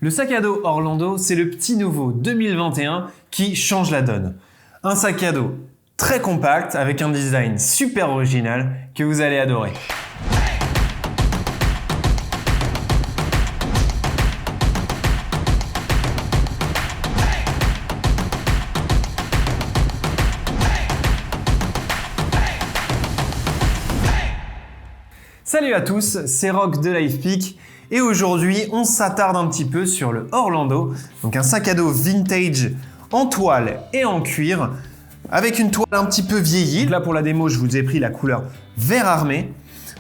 Le sac à dos Orlando, c'est le petit nouveau 2021 qui change la donne. Un sac à dos très compact avec un design super original que vous allez adorer. Salut à tous, c'est Rock de LifePeak et aujourd'hui on s'attarde un petit peu sur le Orlando, donc un sac à dos vintage en toile et en cuir avec une toile un petit peu vieillie. Donc là pour la démo je vous ai pris la couleur vert armé.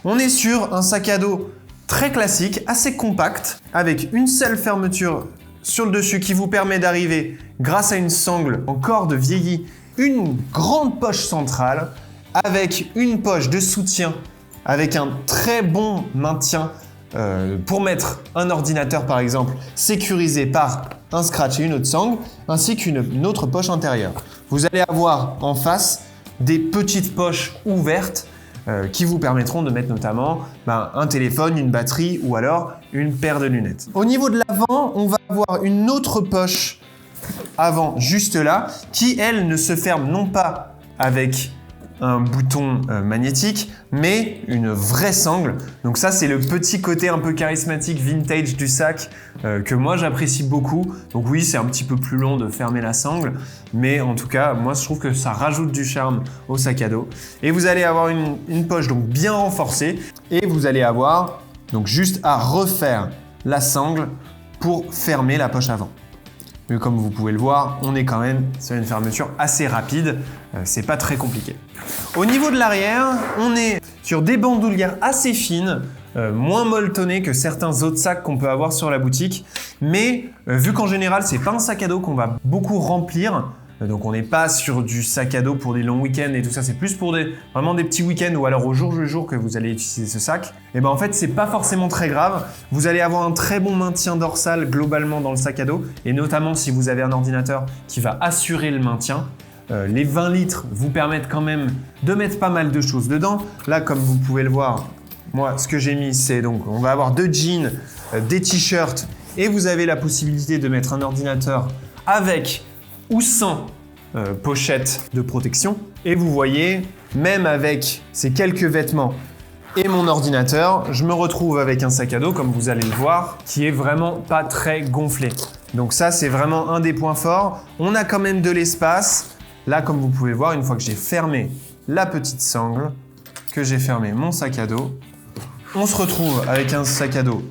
On est sur un sac à dos très classique, assez compact, avec une seule fermeture sur le dessus qui vous permet d'arriver grâce à une sangle en corde vieillie, une grande poche centrale avec une poche de soutien avec un très bon maintien pour mettre un ordinateur par exemple sécurisé par un scratch et une autre sangle, ainsi qu'une autre poche intérieure. Vous allez avoir en face des petites poches ouvertes qui vous permettront de mettre notamment un téléphone, une batterie ou alors une paire de lunettes. Au niveau de l'avant, on va avoir une autre poche avant juste là qui elle ne se ferme non pas avec un bouton magnétique, mais une vraie sangle. Donc ça, c'est le petit côté un peu charismatique vintage du sac que moi j'apprécie beaucoup. Donc oui, c'est un petit peu plus long de fermer la sangle, mais en tout cas, moi je trouve que ça rajoute du charme au sac à dos. Et vous allez avoir une poche donc bien renforcée et vous allez avoir donc juste à refaire la sangle pour fermer la poche avant. Mais comme vous pouvez le voir, on est quand même sur une fermeture assez rapide, c'est pas très compliqué. Au niveau de l'arrière, on est sur des bandoulières assez fines, moins molletonnées que certains autres sacs qu'on peut avoir sur la boutique, mais vu qu'en général c'est pas un sac à dos qu'on va beaucoup remplir, donc on n'est pas sur du sac à dos pour des longs week-ends et tout ça, c'est plus pour vraiment des petits week-ends ou alors au jour le jour que vous allez utiliser ce sac. Et en fait c'est pas forcément très grave, vous allez avoir un très bon maintien dorsal globalement dans le sac à dos et notamment si vous avez un ordinateur qui va assurer le maintien. Les 20 litres vous permettent quand même de mettre pas mal de choses dedans. Là comme vous pouvez le voir, moi ce que j'ai mis c'est donc on va avoir 2 jeans, des t-shirts et vous avez la possibilité de mettre un ordinateur avec ou sans pochette de protection. Et vous voyez, même avec ces quelques vêtements et mon ordinateur, je me retrouve avec un sac à dos, comme vous allez le voir, qui est vraiment pas très gonflé. Donc ça, c'est vraiment un des points forts. On a quand même de l'espace. Là, comme vous pouvez voir, une fois que j'ai fermé la petite sangle, que j'ai fermé mon sac à dos, on se retrouve avec un sac à dos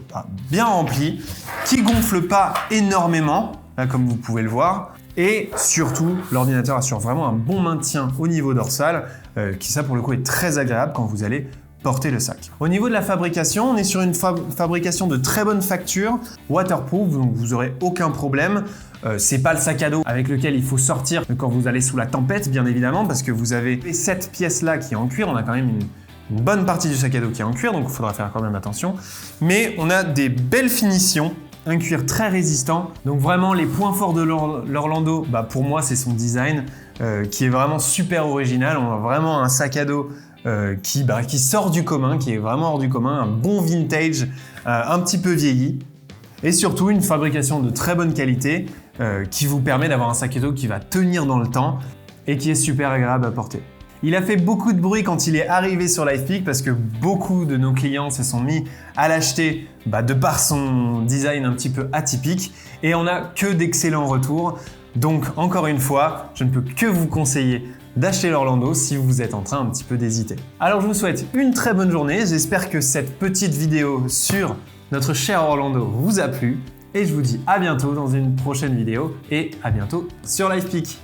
bien rempli, qui gonfle pas énormément, là, comme vous pouvez le voir. Et surtout, l'ordinateur assure vraiment un bon maintien au niveau dorsal, qui ça pour le coup est très agréable quand vous allez porter le sac. Au niveau de la fabrication, on est sur une fabrication de très bonne facture, waterproof, donc vous n'aurez aucun problème. C'est pas le sac à dos avec lequel il faut sortir quand vous allez sous la tempête, bien évidemment, parce que vous avez cette pièce-là qui est en cuir, on a quand même une bonne partie du sac à dos qui est en cuir, donc il faudra faire quand même attention. Mais on a des belles finitions, un cuir très résistant. Donc vraiment les points forts de l'Orlando, pour moi c'est son design qui est vraiment super original. On a vraiment un sac à dos qui sort du commun, qui est vraiment hors du commun, un bon vintage, un petit peu vieilli. Et surtout une fabrication de très bonne qualité qui vous permet d'avoir un sac à dos qui va tenir dans le temps et qui est super agréable à porter. Il a fait beaucoup de bruit quand il est arrivé sur LifePeak parce que beaucoup de nos clients se sont mis à l'acheter de par son design un petit peu atypique et on n'a que d'excellents retours. Donc encore une fois, je ne peux que vous conseiller d'acheter l'Orlando si vous êtes en train un petit peu d'hésiter. Alors je vous souhaite une très bonne journée, j'espère que cette petite vidéo sur notre cher Orlando vous a plu et je vous dis à bientôt dans une prochaine vidéo et à bientôt sur LifePeak.